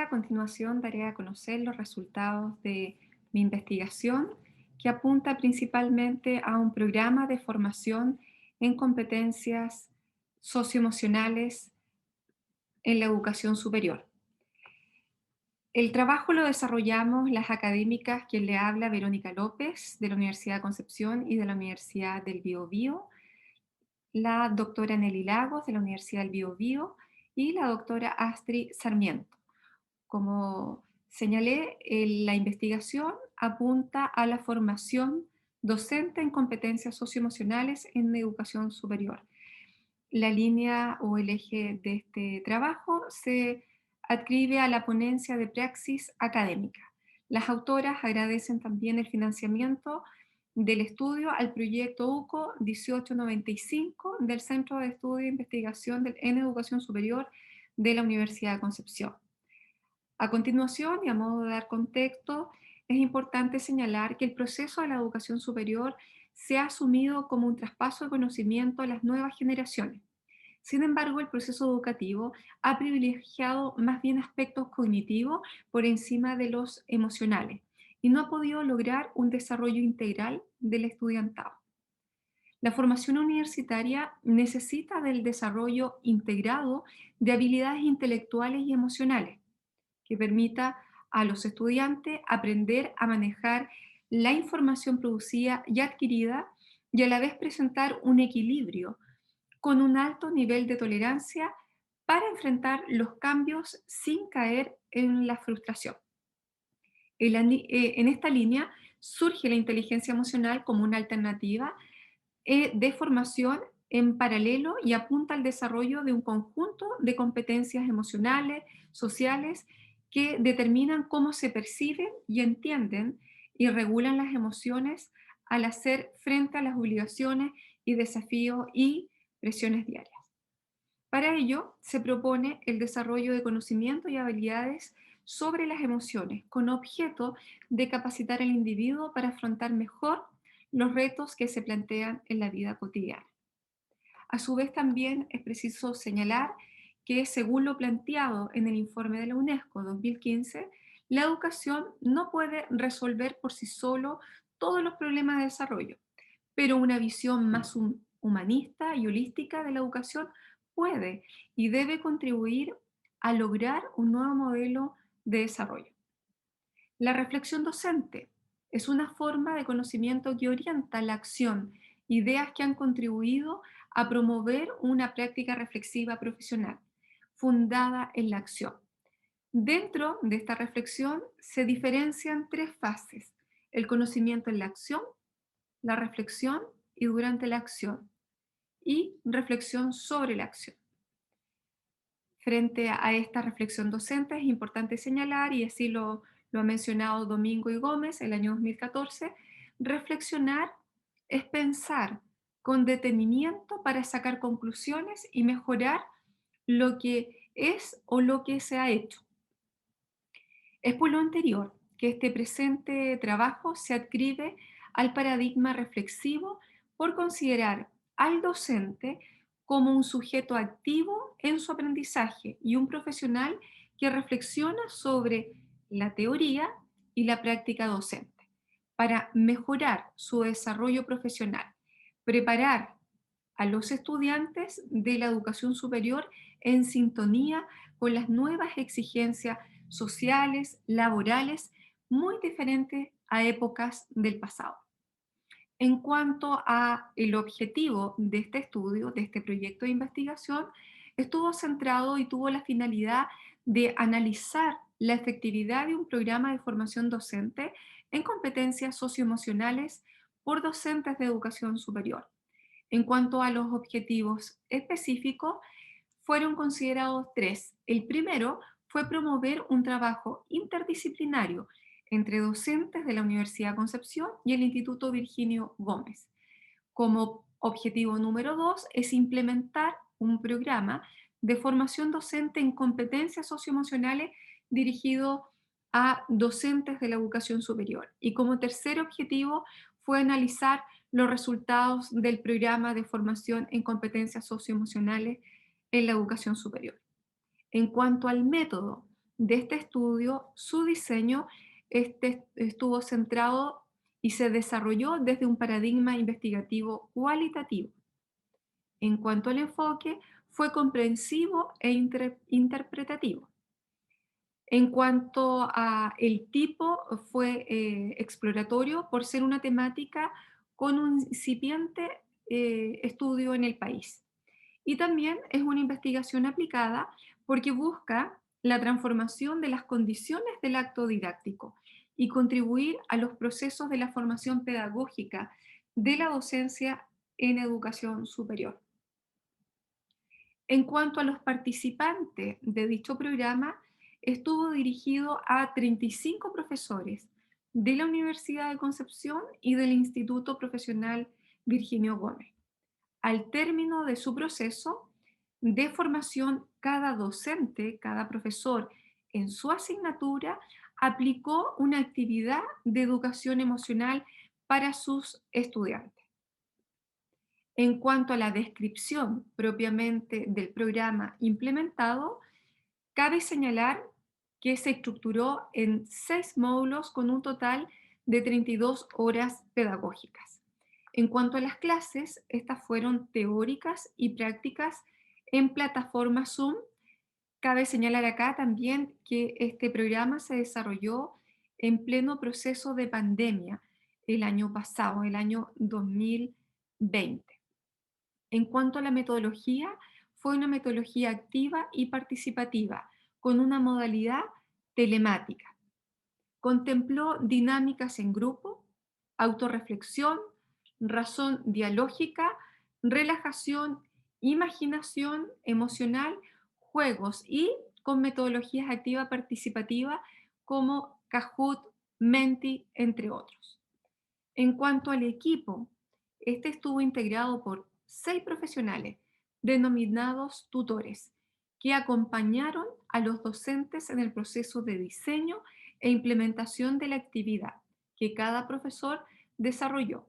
a continuación daré a conocer los resultados de mi investigación que apunta principalmente a un programa de formación en competencias socioemocionales en la educación superior. El trabajo lo desarrollamos las académicas quien le habla Verónica López de la Universidad de Concepción y de la Universidad del Biobío, la doctora Nelly Lagos de la Universidad del Biobío y la doctora Astrid Sarmiento. Como señalé, la investigación apunta a la formación docente en competencias socioemocionales en educación superior. La línea o el eje de este trabajo se adscribe a la ponencia de praxis académica. Las autoras agradecen también el financiamiento del estudio al proyecto UCO 1895 del Centro de Estudio e Investigación en Educación Superior de la Universidad de Concepción. A continuación, y a modo de dar contexto, es importante señalar que el proceso de la educación superior se ha asumido como un traspaso de conocimiento a las nuevas generaciones. Sin embargo, el proceso educativo ha privilegiado más bien aspectos cognitivos por encima de los emocionales y no ha podido lograr un desarrollo integral del estudiantado. La formación universitaria necesita del desarrollo integrado de habilidades intelectuales y emocionales que permita a los estudiantes aprender a manejar la información producida y adquirida y a la vez presentar un equilibrio con un alto nivel de tolerancia para enfrentar los cambios sin caer en la frustración. En esta línea surge la inteligencia emocional como una alternativa de formación en paralelo y apunta al desarrollo de un conjunto de competencias emocionales, sociales, que determinan cómo se perciben y entienden y regulan las emociones al hacer frente a las obligaciones y desafíos y presiones diarias. Para ello, se propone el desarrollo de conocimientos y habilidades sobre las emociones, con objeto de capacitar al individuo para afrontar mejor los retos que se plantean en la vida cotidiana. A su vez, también es preciso señalar que, según lo planteado en el informe de la UNESCO 2015, la educación no puede resolver por sí solo todos los problemas de desarrollo, pero una visión más humanista y holística de la educación puede y debe contribuir a lograr un nuevo modelo de desarrollo. La reflexión docente es una forma de conocimiento que orienta la acción, ideas que han contribuido a promover una práctica reflexiva profesional, fundada en la acción. Dentro de esta reflexión se diferencian tres fases: el conocimiento en la acción, la reflexión y durante la acción, y reflexión sobre la acción. Frente a esta reflexión docente es importante señalar, y así lo ha mencionado Domingo y Gómez el año 2014, reflexionar es pensar con detenimiento para sacar conclusiones y mejorar lo que es o lo que se ha hecho. Es por lo anterior que este presente trabajo se adscribe al paradigma reflexivo por considerar al docente como un sujeto activo en su aprendizaje y un profesional que reflexiona sobre la teoría y la práctica docente para mejorar su desarrollo profesional, preparar a los estudiantes de la educación superior en sintonía con las nuevas exigencias sociales, laborales, muy diferentes a épocas del pasado. En cuanto a el objetivo de este estudio, de este proyecto de investigación, estuvo centrado y tuvo la finalidad de analizar la efectividad de un programa de formación docente en competencias socioemocionales por docentes de educación superior. En cuanto a los objetivos específicos, fueron considerados tres. El primero fue promover un trabajo interdisciplinario entre docentes de la Universidad de Concepción y el Instituto Virginio Gómez. Como objetivo número dos es implementar un programa de formación docente en competencias socioemocionales dirigido a docentes de la educación superior. Y como tercer objetivo fue analizar los resultados del programa de formación en competencias socioemocionales en la educación superior. En cuanto al método de este estudio, su diseño estuvo centrado y se desarrolló desde un paradigma investigativo cualitativo. En cuanto al enfoque, fue comprensivo e interpretativo. En cuanto a el tipo, fue exploratorio por ser una temática con un incipiente estudio en el país. Y también es una investigación aplicada porque busca la transformación de las condiciones del acto didáctico y contribuir a los procesos de la formación pedagógica de la docencia en educación superior. En cuanto a los participantes de dicho programa, estuvo dirigido a 35 profesores de la Universidad de Concepción y del Instituto Profesional Virginio Gómez. Al término de su proceso de formación, cada docente, cada profesor en su asignatura aplicó una actividad de educación emocional para sus estudiantes. En cuanto a la descripción propiamente del programa implementado, cabe señalar que se estructuró en 6 módulos con un total de 32 horas pedagógicas. En cuanto a las clases, estas fueron teóricas y prácticas en plataforma Zoom. Cabe señalar acá también que este programa se desarrolló en pleno proceso de pandemia el año pasado, el año 2020. En cuanto a la metodología, fue una metodología activa y participativa, con una modalidad telemática. Contempló dinámicas en grupo, autorreflexión, razón dialógica, relajación, imaginación emocional, juegos y con metodologías activa participativa como Kahoot, Menti, entre otros. En cuanto al equipo, este estuvo integrado por 6 profesionales, denominados tutores, que acompañaron a los docentes en el proceso de diseño e implementación de la actividad que cada profesor desarrolló.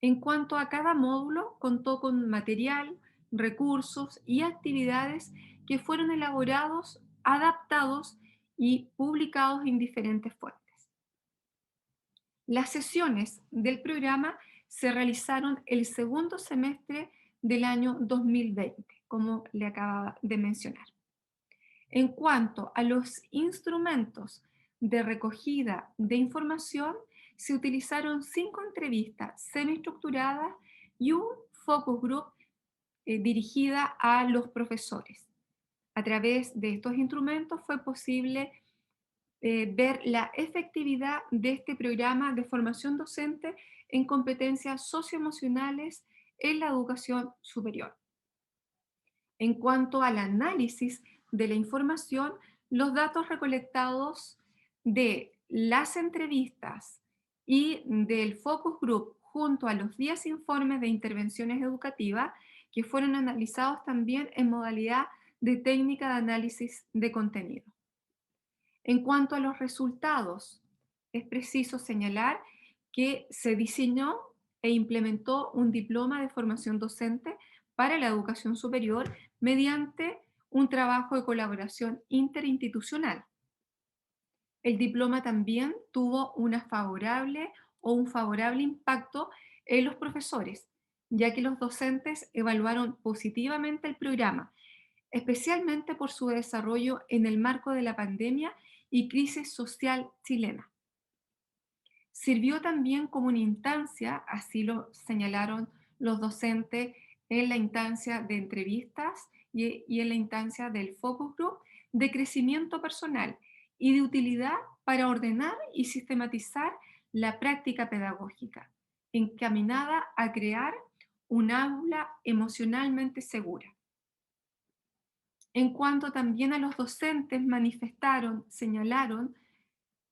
En cuanto a cada módulo, contó con material, recursos y actividades que fueron elaborados, adaptados y publicados en diferentes fuentes. Las sesiones del programa se realizaron el segundo semestre del año 2020, como le acaba de mencionar. En cuanto a los instrumentos de recogida de información, se utilizaron 5 entrevistas semiestructuradas y un focus group dirigida a los profesores. A través de estos instrumentos fue posible ver la efectividad de este programa de formación docente en competencias socioemocionales en la educación superior. En cuanto al análisis de la información, los datos recolectados de las entrevistas y del focus group junto a los 10 informes de intervenciones educativas que fueron analizados también en modalidad de técnica de análisis de contenido. En cuanto a los resultados, es preciso señalar que se diseñó e implementó un diploma de formación docente para la educación superior mediante un trabajo de colaboración interinstitucional. El diploma también tuvo una favorable o un favorable impacto en los profesores, ya que los docentes evaluaron positivamente el programa, especialmente por su desarrollo en el marco de la pandemia y crisis social chilena. Sirvió también como una instancia, así lo señalaron los docentes, en la instancia de entrevistas y en la instancia del focus group, de crecimiento personal y de utilidad para ordenar y sistematizar la práctica pedagógica, encaminada a crear un aula emocionalmente segura. En cuanto también a los docentes manifestaron, señalaron,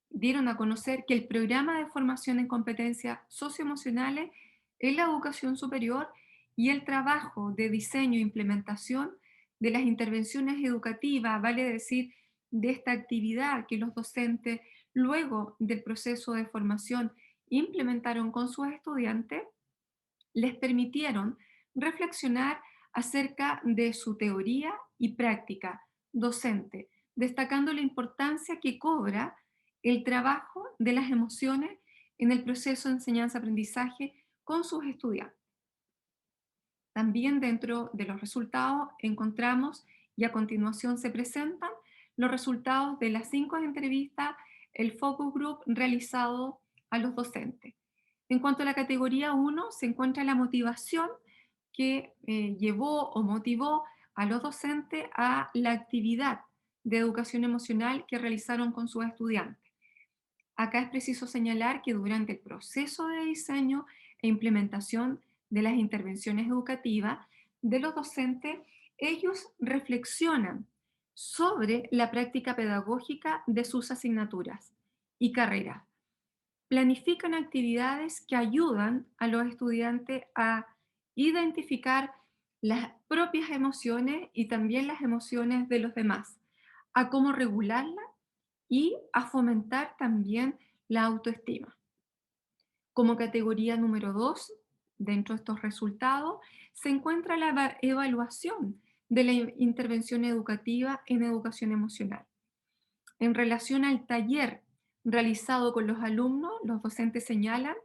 dieron a conocer que el programa de formación en competencias socioemocionales en la educación superior y el trabajo de diseño e implementación de las intervenciones educativas, vale decir, de esta actividad que los docentes luego del proceso de formación implementaron con sus estudiantes, les permitieron reflexionar acerca de su teoría y práctica docente, destacando la importancia que cobra el trabajo de las emociones en el proceso de enseñanza-aprendizaje con sus estudiantes. También dentro de los resultados encontramos, y a continuación se presentan, los resultados de las 5 entrevistas, el focus group realizado a los docentes. En cuanto a la categoría 1, se encuentra la motivación que llevó o motivó a los docentes a la actividad de educación emocional que realizaron con sus estudiantes. Acá es preciso señalar que durante el proceso de diseño e implementación de las intervenciones educativas de los docentes, ellos reflexionan sobre la práctica pedagógica de sus asignaturas y carreras. Planifican actividades que ayudan a los estudiantes a identificar las propias emociones y también las emociones de los demás, a cómo regularlas y a fomentar también la autoestima. Como categoría número 2, dentro de estos resultados, se encuentra la evaluación de la intervención educativa en educación emocional. En relación al taller realizado con los alumnos, los docentes señalan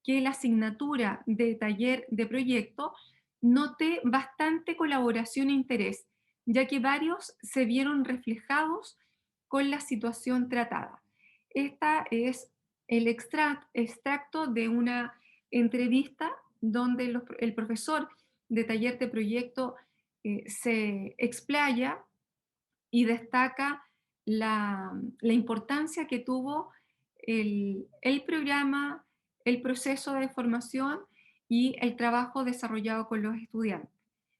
que la asignatura de taller de proyecto noté bastante colaboración e interés, ya que varios se vieron reflejados con la situación tratada. Esta es el extracto de una entrevista donde el profesor de taller de proyecto se explaya y destaca la importancia que tuvo el programa, el proceso de formación y el trabajo desarrollado con los estudiantes.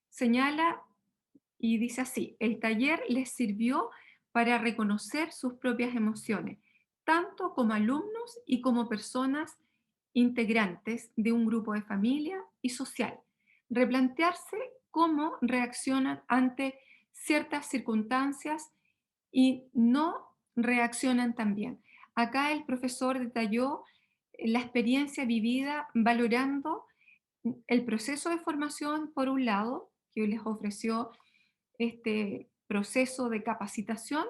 Señala y dice así: el taller les sirvió para reconocer sus propias emociones, tanto como alumnos y como personas integrantes de un grupo de familia y social. Replantearse cómo reaccionan ante ciertas circunstancias y no reaccionan tan bien. Acá el profesor detalló la experiencia vivida valorando el proceso de formación, por un lado, que les ofreció este proceso de capacitación,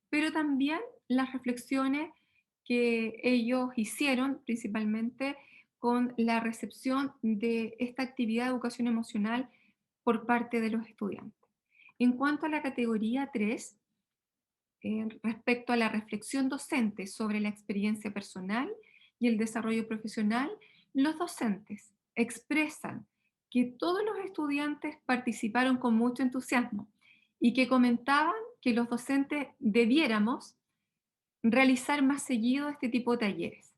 pero también las reflexiones que ellos hicieron principalmente con la recepción de esta actividad de educación emocional por parte de los estudiantes. En cuanto a la categoría 3, respecto a la reflexión docente sobre la experiencia personal y el desarrollo profesional, los docentes expresan que todos los estudiantes participaron con mucho entusiasmo y que comentaban que los docentes debiéramos realizar más seguido este tipo de talleres.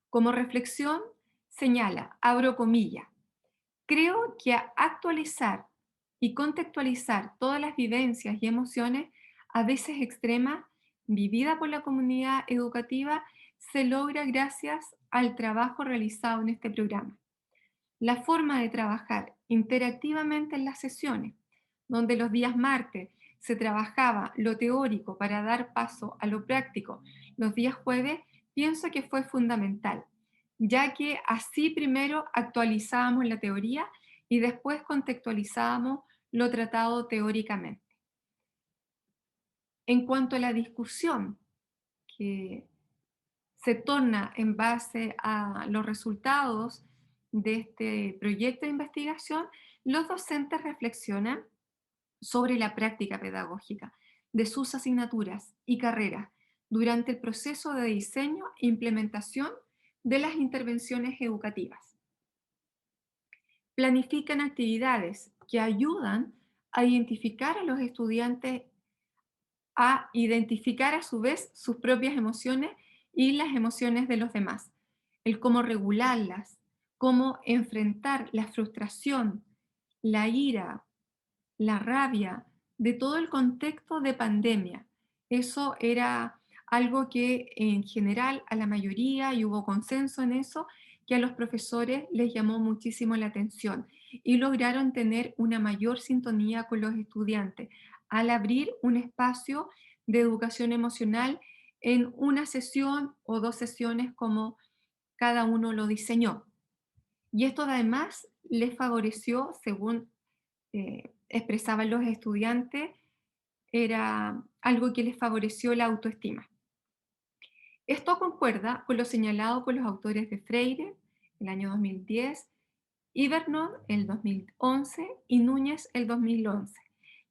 Como reflexión, señala, abro comillas, creo que actualizar y contextualizar todas las vivencias y emociones, a veces extremas, vividas por la comunidad educativa, se logra gracias al trabajo realizado en este programa. La forma de trabajar interactivamente en las sesiones, donde los días martes se trabajaba lo teórico para dar paso a lo práctico, los días jueves, pienso que fue fundamental, ya que así primero actualizábamos la teoría y después contextualizábamos lo tratado teóricamente. En cuanto a la discusión que se torna en base a los resultados de este proyecto de investigación, los docentes reflexionan sobre la práctica pedagógica de sus asignaturas y carreras durante el proceso de diseño e implementación de las intervenciones educativas. Planifican actividades que ayudan a identificar a los estudiantes, a identificar a su vez sus propias emociones y las emociones de los demás, el cómo regularlas, cómo enfrentar la frustración, la ira, la rabia de todo el contexto de pandemia. Eso era algo que en general a la mayoría, y hubo consenso en eso, que a los profesores les llamó muchísimo la atención y lograron tener una mayor sintonía con los estudiantes al abrir un espacio de educación emocional en una sesión o 2 sesiones como cada uno lo diseñó. Y esto además les favoreció, según expresaban los estudiantes, era algo que les favoreció la autoestima. Esto concuerda con lo señalado por los autores de Freire, el año 2010, Ivernon, el 2011 y Núñez, el 2011,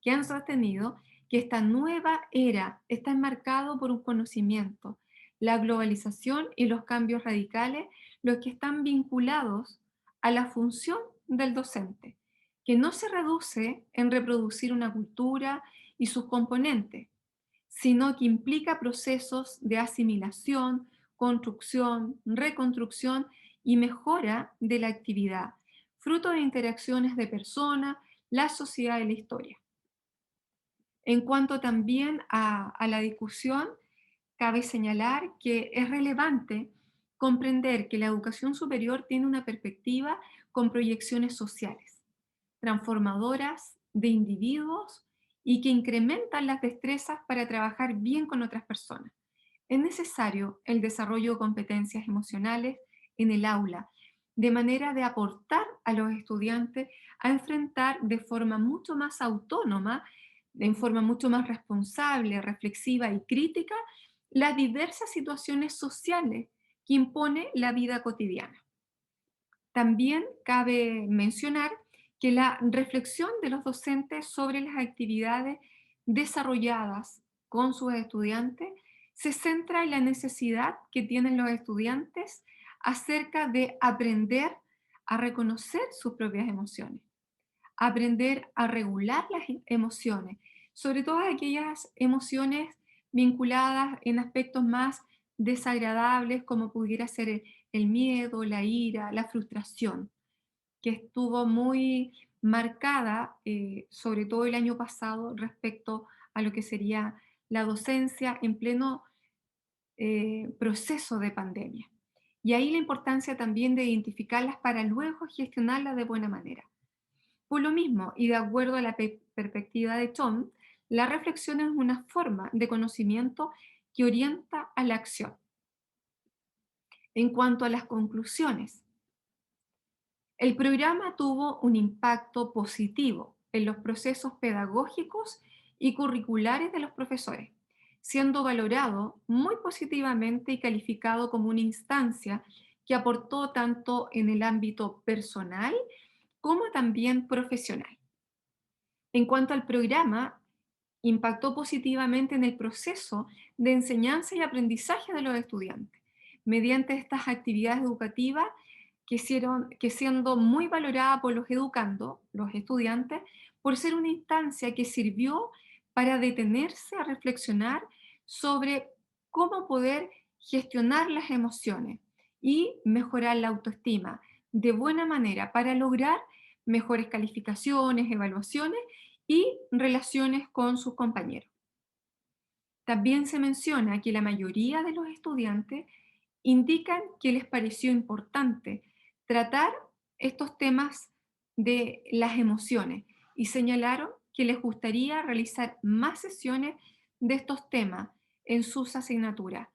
que han sostenido que esta nueva era está enmarcado por un conocimiento, la globalización y los cambios radicales, los que están vinculados a la función del docente, que no se reduce en reproducir una cultura y sus componentes, sino que implica procesos de asimilación, construcción, reconstrucción y mejora de la actividad, fruto de interacciones de personas, la sociedad y la historia. En cuanto también a la discusión, cabe señalar que es relevante comprender que la educación superior tiene una perspectiva con proyecciones sociales, transformadoras de individuos y que incrementan las destrezas para trabajar bien con otras personas. Es necesario el desarrollo de competencias emocionales en el aula, de manera de aportar a los estudiantes a enfrentar de forma mucho más autónoma, en forma mucho más responsable, reflexiva y crítica, las diversas situaciones sociales que impone la vida cotidiana. También cabe mencionar que la reflexión de los docentes sobre las actividades desarrolladas con sus estudiantes se centra en la necesidad que tienen los estudiantes acerca de aprender a reconocer sus propias emociones, aprender a regular las emociones, sobre todo aquellas emociones vinculadas en aspectos más desagradables como pudiera ser el miedo, la ira, la frustración, que estuvo muy marcada, sobre todo el año pasado, respecto a lo que sería la docencia en pleno proceso de pandemia. Y ahí la importancia también de identificarlas para luego gestionarlas de buena manera. Por lo mismo, y de acuerdo a la perspectiva de Tom, la reflexión es una forma de conocimiento que orienta a la acción. En cuanto a las conclusiones, el programa tuvo un impacto positivo en los procesos pedagógicos y curriculares de los profesores, siendo valorado muy positivamente y calificado como una instancia que aportó tanto en el ámbito personal como también profesional. En cuanto al programa, impactó positivamente en el proceso de enseñanza y aprendizaje de los estudiantes, mediante estas actividades educativas que siendo muy valorada por los educandos, los estudiantes, por ser una instancia que sirvió para detenerse a reflexionar sobre cómo poder gestionar las emociones y mejorar la autoestima de buena manera para lograr mejores calificaciones, evaluaciones y relaciones con sus compañeros. También se menciona que la mayoría de los estudiantes indican que les pareció importante tratar estos temas de las emociones y señalaron que les gustaría realizar más sesiones de estos temas en sus asignaturas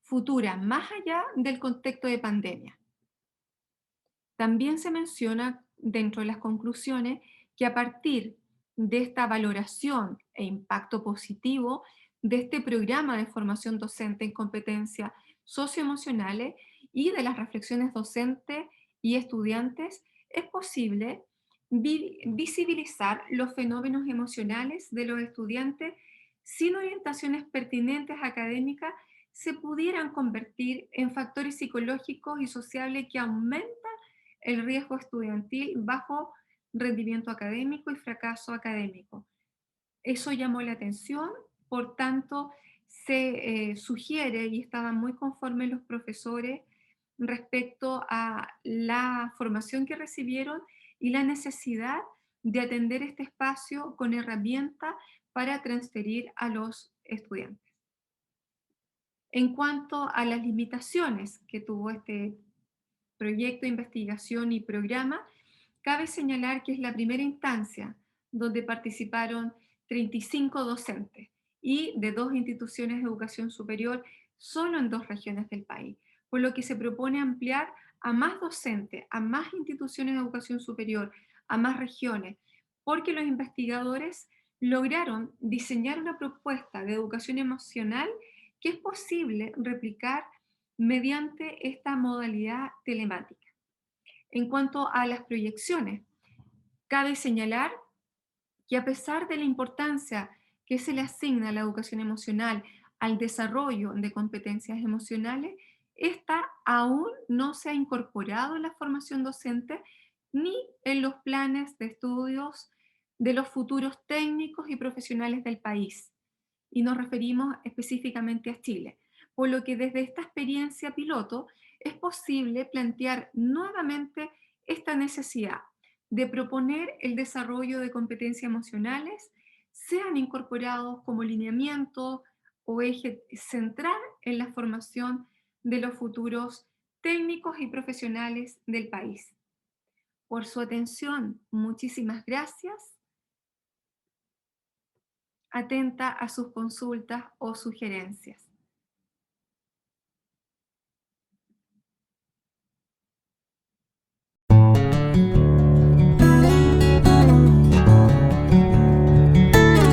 futuras, más allá del contexto de pandemia. También se menciona dentro de las conclusiones que a partir de esta valoración e impacto positivo de este programa de formación docente en competencias socioemocionales y de las reflexiones docentes y estudiantes, es posible visibilizar los fenómenos emocionales de los estudiantes sin orientaciones pertinentes académicas se pudieran convertir en factores psicológicos y sociales que aumentan el riesgo estudiantil, bajo rendimiento académico y fracaso académico. Eso llamó la atención, por tanto, se sugiere y estaban muy conformes los profesores respecto a la formación que recibieron y la necesidad de atender este espacio con herramientas para transferir a los estudiantes. En cuanto a las limitaciones que tuvo este proyecto de investigación y programa, cabe señalar que es la primera instancia donde participaron 35 docentes y de dos instituciones de educación superior solo en dos regiones del país, por lo que se propone ampliar a más docentes, a más instituciones de educación superior, a más regiones, porque los investigadores lograron diseñar una propuesta de educación emocional que es posible replicar mediante esta modalidad telemática. En cuanto a las proyecciones, cabe señalar que a pesar de la importancia que se le asigna a la educación emocional al desarrollo de competencias emocionales, esta aún no se ha incorporado en la formación docente ni en los planes de estudios de los futuros técnicos y profesionales del país. Y nos referimos específicamente a Chile. Por lo que desde esta experiencia piloto es posible plantear nuevamente esta necesidad de proponer el desarrollo de competencias emocionales sean incorporados como lineamiento o eje central en la formación de los futuros técnicos y profesionales del país. Por su atención, muchísimas gracias. Atenta a sus consultas o sugerencias.